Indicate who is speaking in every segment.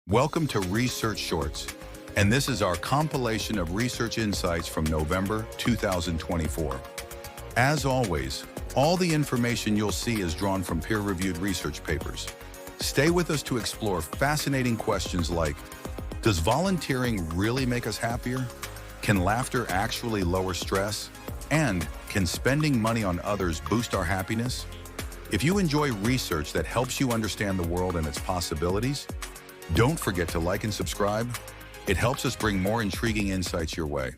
Speaker 1: Welcome to Research Shorts, and this is our compilation of research insights from November 2024. As always, all the information you'll see is drawn from peer-reviewed research papers. Stay with us to explore fascinating questions like, does volunteering really make us happier? Can laughter actually lower stress? And can spending money on others boost our happiness? If you enjoy research that helps you understand the world and its possibilities, don't forget to like and subscribe. It helps us bring more intriguing insights your way.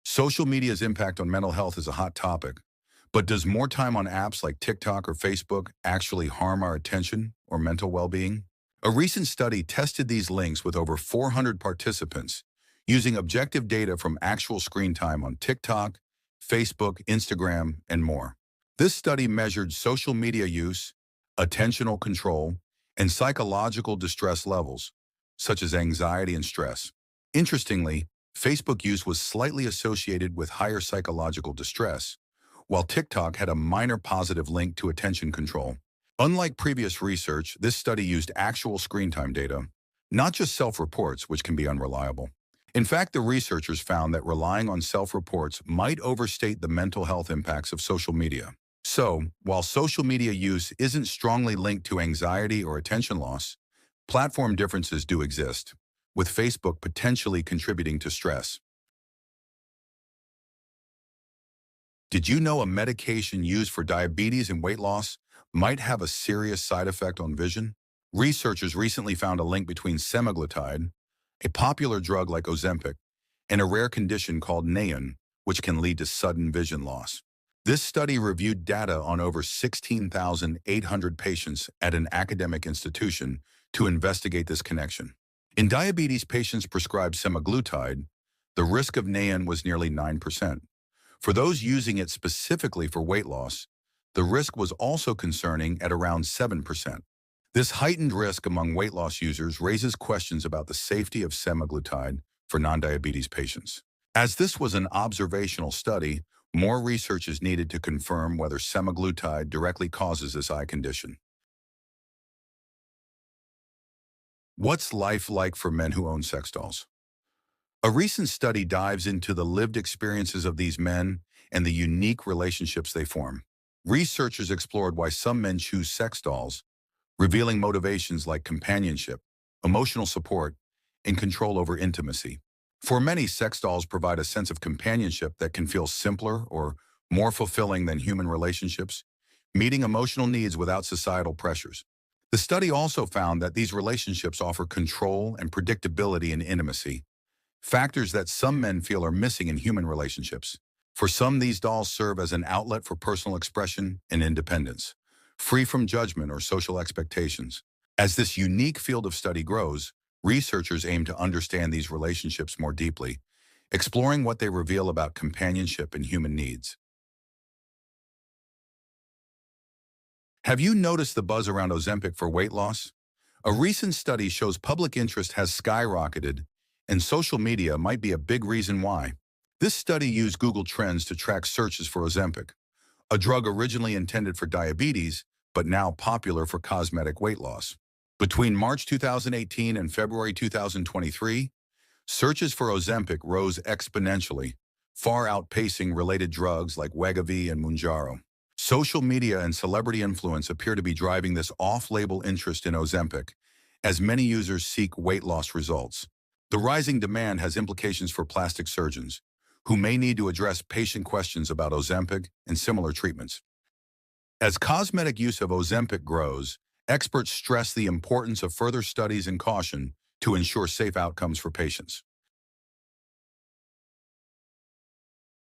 Speaker 1: Social media's impact on mental health is a hot topic, but does more time on apps like TikTok or Facebook actually harm our attention or mental well-being? A recent study tested these links with over 400 participants using objective data from actual screen time on TikTok, Facebook, Instagram, and more. This study measured social media use, attentional control, and psychological distress levels, such as anxiety and stress. Interestingly, Facebook use was slightly associated with higher psychological distress, while TikTok had a minor positive link to attention control. Unlike previous research, this study used actual screen time data, not just self-reports, which can be unreliable. In fact, the researchers found that relying on self-reports might overstate the mental health impacts of social media. So, while social media use isn't strongly linked to anxiety or attention loss, platform differences do exist, with Facebook potentially contributing to stress. Did you know a medication used for diabetes and weight loss might have a serious side effect on vision? Researchers recently found a link between semaglutide, a popular drug like Ozempic, and a rare condition called NAION, which can lead to sudden vision loss. This study reviewed data on over 16,800 patients at an academic institution to investigate this connection. In diabetes patients prescribed semaglutide, the risk of NAION was nearly 9%. For those using it specifically for weight loss, the risk was also concerning at around 7%. This heightened risk among weight loss users raises questions about the safety of semaglutide for non-diabetes patients. As this was an observational study, more research is needed to confirm whether semaglutide directly causes this eye condition. What's life like for men who own sex dolls? A recent study dives into the lived experiences of these men and the unique relationships they form. Researchers explored why some men choose sex dolls, revealing motivations like companionship, emotional support, and control over intimacy. For many, sex dolls provide a sense of companionship that can feel simpler or more fulfilling than human relationships, meeting emotional needs without societal pressures. The study also found that these relationships offer control and predictability in intimacy, factors that some men feel are missing in human relationships. For some, these dolls serve as an outlet for personal expression and independence, free from judgment or social expectations. As this unique field of study grows, researchers aim to understand these relationships more deeply, exploring what they reveal about companionship and human needs. Have you noticed the buzz around Ozempic for weight loss? A recent study shows public interest has skyrocketed, and social media might be a big reason why. This study used Google Trends to track searches for Ozempic, a drug originally intended for diabetes, but now popular for cosmetic weight loss. Between March 2018 and February 2023, searches for Ozempic rose exponentially, far outpacing related drugs like Wegovy and Mounjaro. Social media and celebrity influence appear to be driving this off-label interest in Ozempic, as many users seek weight loss results. The rising demand has implications for plastic surgeons, who may need to address patient questions about Ozempic and similar treatments. As cosmetic use of Ozempic grows, experts stress the importance of further studies and caution to ensure safe outcomes for patients.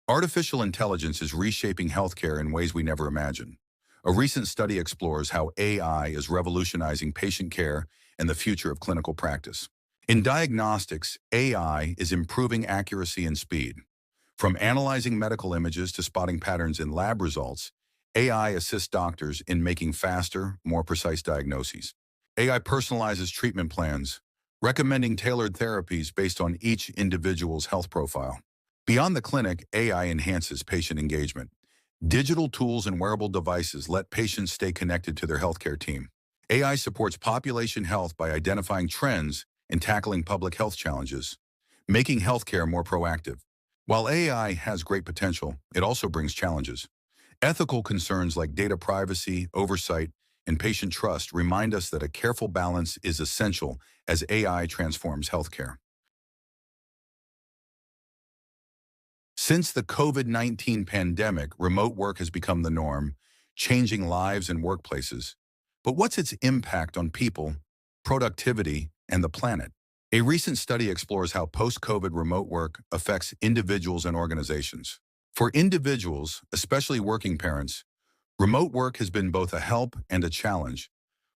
Speaker 1: Artificial intelligence is reshaping healthcare in ways we never imagined. A recent study explores how AI is revolutionizing patient care and the future of clinical practice. In diagnostics, AI is improving accuracy and speed. From analyzing medical images to spotting patterns in lab results, AI assists doctors in making faster, more precise diagnoses. AI personalizes treatment plans, recommending tailored therapies based on each individual's health profile. Beyond the clinic, AI enhances patient engagement. Digital tools and wearable devices let patients stay connected to their healthcare team. AI supports population health by identifying trends and tackling public health challenges, making healthcare more proactive. While AI has great potential, it also brings challenges. Ethical concerns like data privacy, oversight, and patient trust remind us that a careful balance is essential as AI transforms healthcare. Since the COVID-19 pandemic, remote work has become the norm, changing lives and workplaces. But what's its impact on people, productivity, and the planet? A recent study explores how post-COVID remote work affects individuals and organizations. For individuals, especially working parents, remote work has been both a help and a challenge,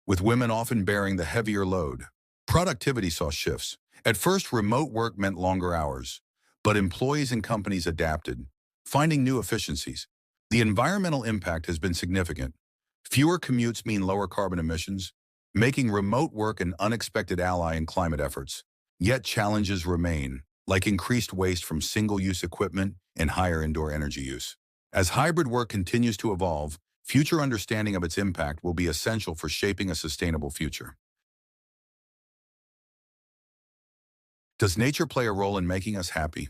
Speaker 1: with women often bearing the heavier load. Productivity saw shifts. At first, remote work meant longer hours, but employees and companies adapted, finding new efficiencies. The environmental impact has been significant. Fewer commutes mean lower carbon emissions, making remote work an unexpected ally in climate efforts. Yet challenges remain, like increased waste from single-use equipment and higher indoor energy use. As hybrid work continues to evolve, future understanding of its impact will be essential for shaping a sustainable future. Does nature play a role in making us happy?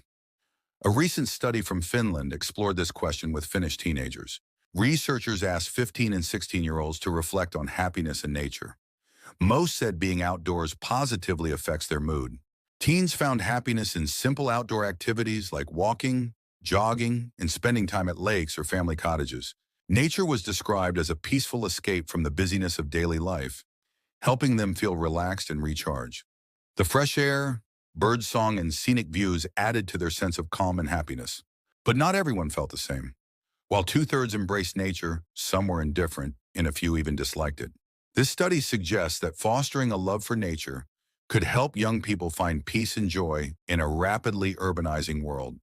Speaker 1: A recent study from Finland explored this question with Finnish teenagers. Researchers asked 15 and 16-year-olds to reflect on happiness in nature. Most said being outdoors positively affects their mood. Teens found happiness in simple outdoor activities like walking, jogging, and spending time at lakes or family cottages. Nature was described as a peaceful escape from the busyness of daily life, helping them feel relaxed and recharged. The fresh air, birdsong, and scenic views added to their sense of calm and happiness. But not everyone felt the same. While two-thirds embraced nature, some were indifferent, and a few even disliked it. This study suggests that fostering a love for nature could help young people find peace and joy in a rapidly urbanizing world.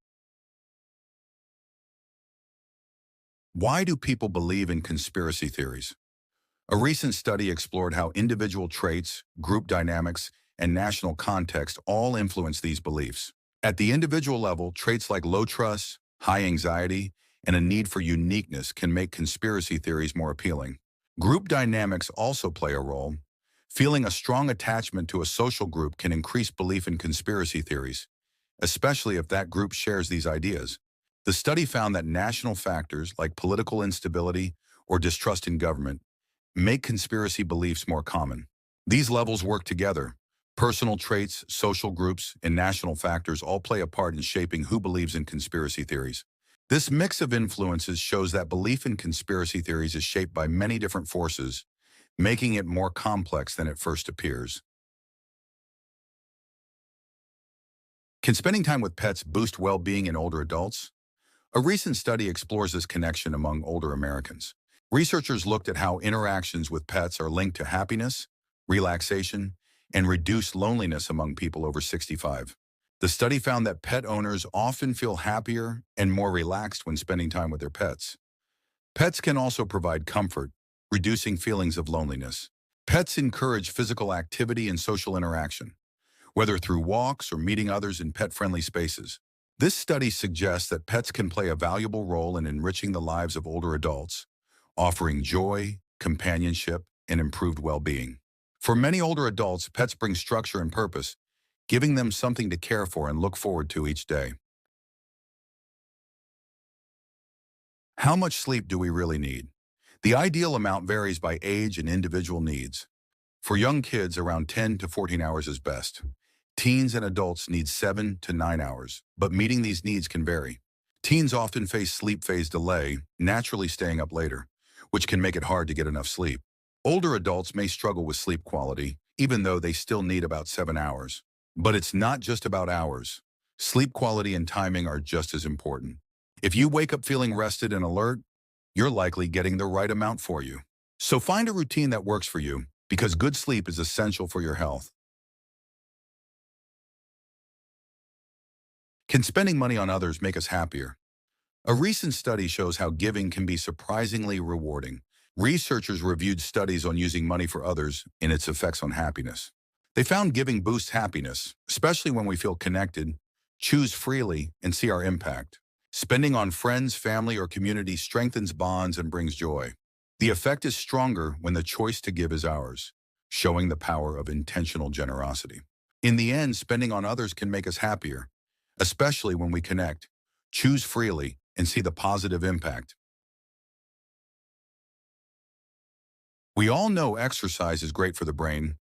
Speaker 1: Why do people believe in conspiracy theories? A recent study explored how individual traits, group dynamics, and national context all influence these beliefs. At the individual level, traits like low trust, high anxiety, and a need for uniqueness can make conspiracy theories more appealing. Group dynamics also play a role. Feeling a strong attachment to a social group can increase belief in conspiracy theories, especially if that group shares these ideas. The study found that national factors like political instability or distrust in government make conspiracy beliefs more common. These levels work together. Personal traits, social groups, and national factors all play a part in shaping who believes in conspiracy theories. This mix of influences shows that belief in conspiracy theories is shaped by many different forces, making it more complex than it first appears. Can spending time with pets boost well-being in older adults? A recent study explores this connection among older Americans. Researchers looked at how interactions with pets are linked to happiness, relaxation, and reduced loneliness among people over 65. The study found that pet owners often feel happier and more relaxed when spending time with their pets. Pets can also provide comfort, reducing feelings of loneliness. Pets encourage physical activity and social interaction, whether through walks or meeting others in pet-friendly spaces. This study suggests that pets can play a valuable role in enriching the lives of older adults, offering joy, companionship, and improved well-being. For many older adults, pets bring structure and purpose, giving them something to care for and look forward to each day. How much sleep do we really need? The ideal amount varies by age and individual needs. For young kids, around 10 to 14 hours is best. Teens and adults need 7 to 9 hours, but meeting these needs can vary. Teens often face sleep phase delay, naturally staying up later, which can make it hard to get enough sleep. Older adults may struggle with sleep quality, even though they still need about 7 hours. But it's not just about hours. Sleep quality and timing are just as important. If you wake up feeling rested and alert, you're likely getting the right amount for you. So find a routine that works for you, because good sleep is essential for your health. Can spending money on others make us happier? A recent study shows how giving can be surprisingly rewarding. Researchers reviewed studies on using money for others and its effects on happiness. They found giving boosts happiness, especially when we feel connected, choose freely, and see our impact. Spending on friends, family, or community strengthens bonds and brings joy. The effect is stronger when the choice to give is ours, showing the power of intentional generosity. In the end, spending on others can make us happier, especially when we connect, choose freely, and see the positive impact. We all know exercise is great for the brain,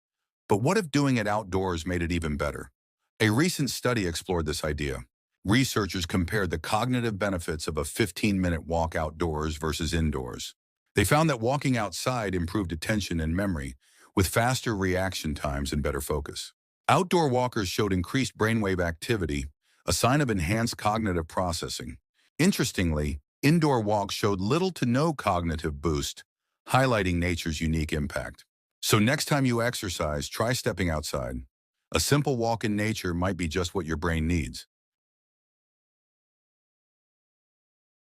Speaker 1: but what if doing it outdoors made it even better? A recent study explored this idea. Researchers compared the cognitive benefits of a 15-minute walk outdoors versus indoors. They found that walking outside improved attention and memory, with faster reaction times and better focus. Outdoor walkers showed increased brainwave activity, a sign of enhanced cognitive processing. Interestingly, indoor walks showed little to no cognitive boost, highlighting nature's unique impact. So next time you exercise, try stepping outside. A simple walk in nature might be just what your brain needs.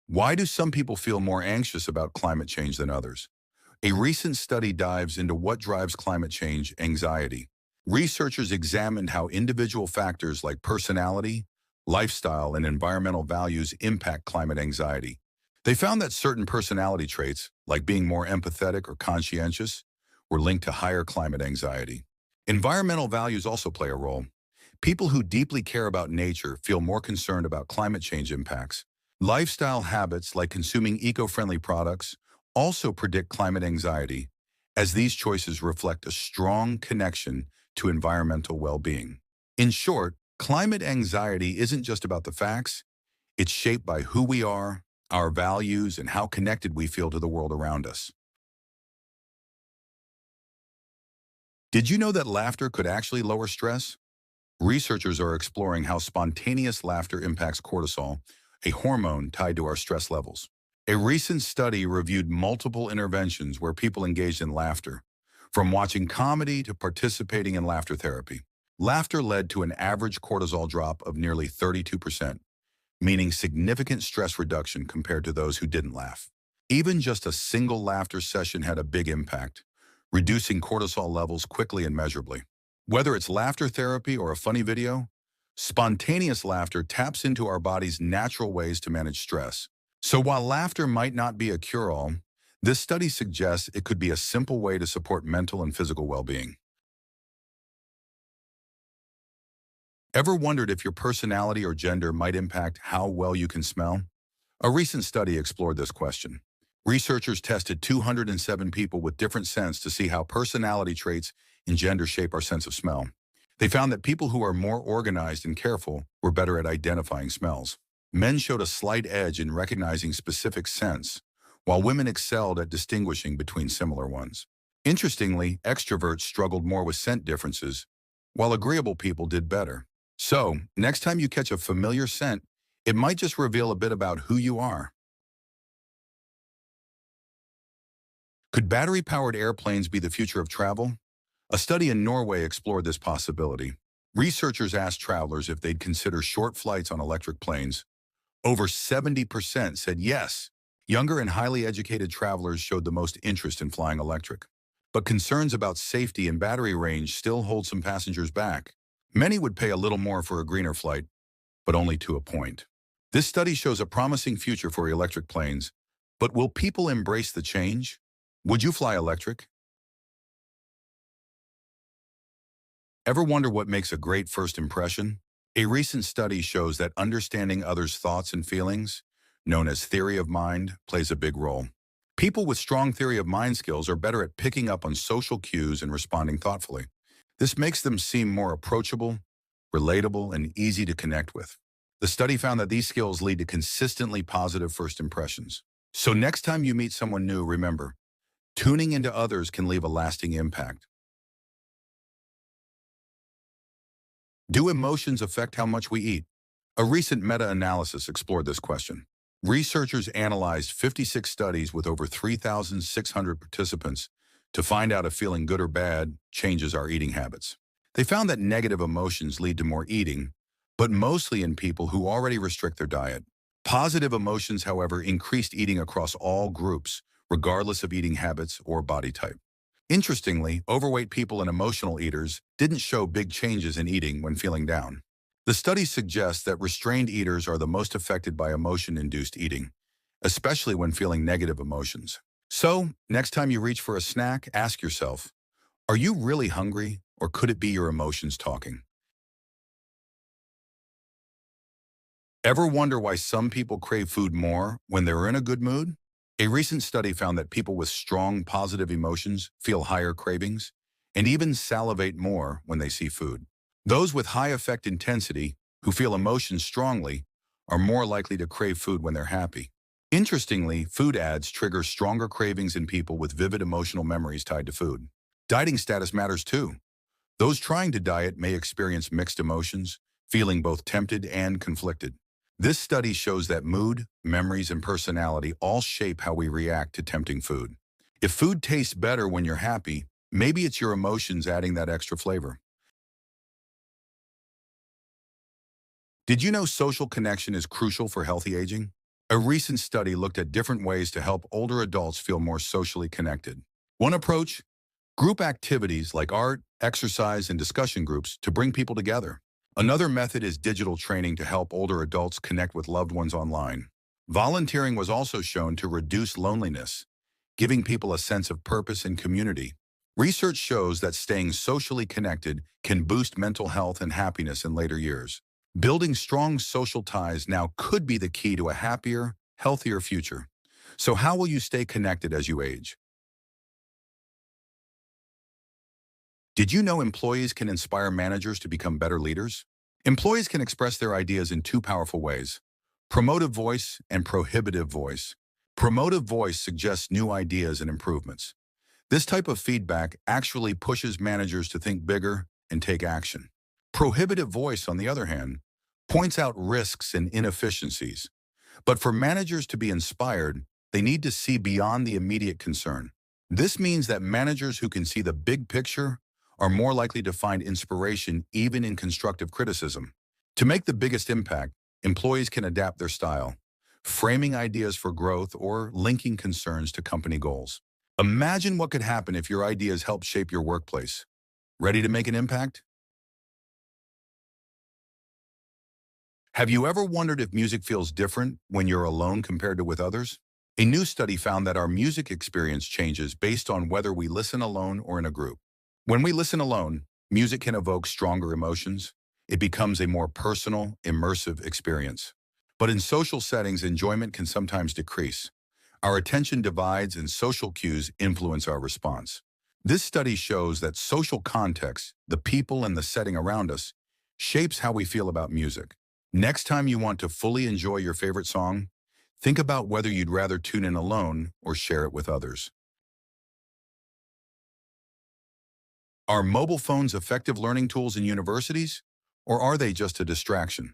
Speaker 1: Why do some people feel more anxious about climate change than others? A recent study dives into what drives climate change anxiety. Researchers examined how individual factors like personality, lifestyle, and environmental values impact climate anxiety. They found that certain personality traits, like being more empathetic or conscientious, were linked to higher climate anxiety. Environmental values also play a role. People who deeply care about nature feel more concerned about climate change impacts. Lifestyle habits like consuming eco-friendly products also predict climate anxiety, as these choices reflect a strong connection to environmental well-being. In short, climate anxiety isn't just about the facts, it's shaped by who we are, our values, and how connected we feel to the world around us. Did you know that laughter could actually lower stress? Researchers are exploring how spontaneous laughter impacts cortisol, a hormone tied to our stress levels. A recent study reviewed multiple interventions where people engaged in laughter, from watching comedy to participating in laughter therapy. Laughter led to an average cortisol drop of nearly 32%, meaning significant stress reduction compared to those who didn't laugh. Even just a single laughter session had a big impact, reducing cortisol levels quickly and measurably. Whether it's laughter therapy or a funny video, spontaneous laughter taps into our body's natural ways to manage stress. So while laughter might not be a cure-all, this study suggests it could be a simple way to support mental and physical well-being. Ever wondered if your personality or gender might impact how well you can smell? A recent study explored this question. Researchers tested 207 people with different scents to see how personality traits and gender shape our sense of smell. They found that people who are more organized and careful were better at identifying smells. Men showed a slight edge in recognizing specific scents, while women excelled at distinguishing between similar ones. Interestingly, extroverts struggled more with scent differences, while agreeable people did better. So, next time you catch a familiar scent, it might just reveal a bit about who you are. Could battery-powered airplanes be the future of travel? A study in Norway explored this possibility. Researchers asked travelers if they'd consider short flights on electric planes. Over 70% said yes. Younger and highly educated travelers showed the most interest in flying electric. But concerns about safety and battery range still hold some passengers back. Many would pay a little more for a greener flight, but only to a point. This study shows a promising future for electric planes, but will people embrace the change? Would you fly electric? Ever wonder what makes a great first impression? A recent study shows that understanding others' thoughts and feelings, known as theory of mind, plays a big role. People with strong theory of mind skills are better at picking up on social cues and responding thoughtfully. This makes them seem more approachable, relatable, and easy to connect with. The study found that these skills lead to consistently positive first impressions. So next time you meet someone new, remember, tuning into others can leave a lasting impact. Do emotions affect how much we eat? A recent meta-analysis explored this question. Researchers analyzed 56 studies with over 3,600 participants to find out if feeling good or bad changes our eating habits. They found that negative emotions lead to more eating, but mostly in people who already restrict their diet. Positive emotions, however, increased eating across all groups, regardless of eating habits or body type. Interestingly, overweight people and emotional eaters didn't show big changes in eating when feeling down. The study suggests that restrained eaters are the most affected by emotion-induced eating, especially when feeling negative emotions. So, next time you reach for a snack, ask yourself, are you really hungry, or could it be your emotions talking? Ever wonder why some people crave food more when they're in a good mood? A recent study found that people with strong positive emotions feel higher cravings and even salivate more when they see food. Those with high affect intensity, who feel emotions strongly, are more likely to crave food when they're happy. Interestingly, food ads trigger stronger cravings in people with vivid emotional memories tied to food. Dieting status matters too. Those trying to diet may experience mixed emotions, feeling both tempted and conflicted. This study shows that mood, memories, and personality all shape how we react to tempting food. If food tastes better when you're happy, maybe it's your emotions adding that extra flavor. Did you know social connection is crucial for healthy aging? A recent study looked at different ways to help older adults feel more socially connected. One approach: group activities like art, exercise, and discussion groups to bring people together. Another method is digital training to help older adults connect with loved ones online. Volunteering was also shown to reduce loneliness, giving people a sense of purpose and community. Research shows that staying socially connected can boost mental health and happiness in later years. Building strong social ties now could be the key to a happier, healthier future. So how will you stay connected as you age? Did you know employees can inspire managers to become better leaders? Employees can express their ideas in two powerful ways: promotive voice and prohibitive voice. Promotive voice suggests new ideas and improvements. This type of feedback actually pushes managers to think bigger and take action. Prohibitive voice, on the other hand, points out risks and inefficiencies. But for managers to be inspired, they need to see beyond the immediate concern. This means that managers who can see the big picture are more likely to find inspiration even in constructive criticism. To make the biggest impact, employees can adapt their style, framing ideas for growth or linking concerns to company goals. Imagine what could happen if your ideas help shape your workplace. Ready to make an impact? Have you ever wondered if music feels different when you're alone compared to with others? A new study found that our music experience changes based on whether we listen alone or in a group. When we listen alone, music can evoke stronger emotions. It becomes a more personal, immersive experience. But in social settings, enjoyment can sometimes decrease. Our attention divides and social cues influence our response. This study shows that social context, the people and the setting around us, shapes how we feel about music. Next time you want to fully enjoy your favorite song, think about whether you'd rather tune in alone or share it with others. Are mobile phones effective learning tools in universities, or are they just a distraction?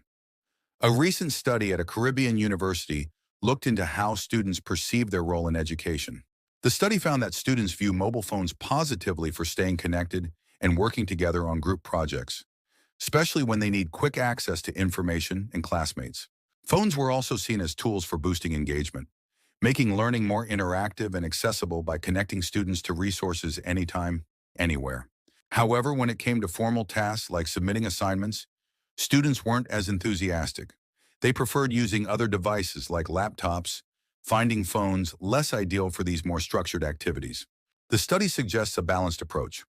Speaker 1: A recent study at a Caribbean university looked into how students perceive their role in education. The study found that students view mobile phones positively for staying connected and working together on group projects, especially when they need quick access to information and classmates. Phones were also seen as tools for boosting engagement, making learning more interactive and accessible by connecting students to resources anytime, anywhere. However, when it came to formal tasks like submitting assignments, students weren't as enthusiastic. They preferred using other devices like laptops, finding phones less ideal for these more structured activities. The study suggests a balanced approach.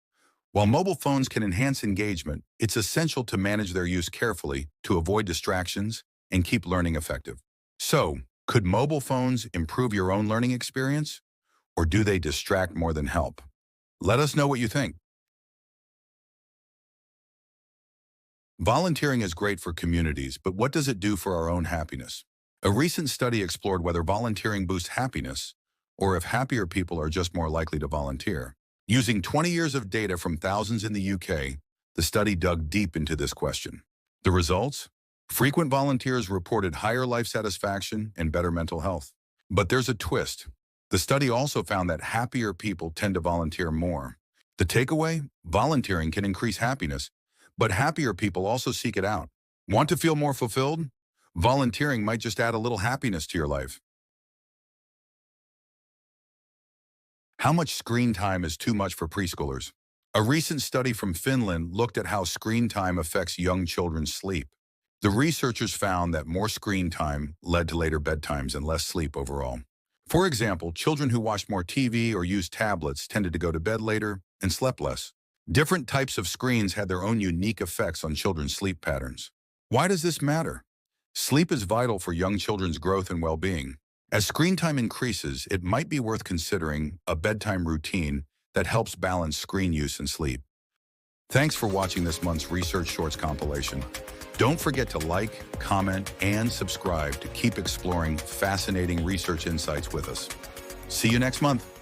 Speaker 1: While mobile phones can enhance engagement, it's essential to manage their use carefully to avoid distractions and keep learning effective. So, could mobile phones improve your own learning experience, or do they distract more than help? Let us know what you think. Volunteering is great for communities, but what does it do for our own happiness? A recent study explored whether volunteering boosts happiness, or if happier people are just more likely to volunteer. Using 20 years of data from thousands in the UK, the study dug deep into this question. The results? Frequent volunteers reported higher life satisfaction and better mental health. But there's a twist. The study also found that happier people tend to volunteer more. The takeaway? Volunteering can increase happiness, but happier people also seek it out. Want to feel more fulfilled? Volunteering might just add a little happiness to your life. How much screen time is too much for preschoolers? A recent study from Finland looked at how screen time affects young children's sleep. The researchers found that more screen time led to later bedtimes and less sleep overall. For example, children who watched more TV or used tablets tended to go to bed later and slept less. Different types of screens had their own unique effects on children's sleep patterns. Why does this matter? Sleep is vital for young children's growth and well-being. As screen time increases, it might be worth considering a bedtime routine that helps balance screen use and sleep. Thanks for watching this month's Research Shorts compilation. Don't forget to like, comment, and subscribe to keep exploring fascinating research insights with us. See you next month.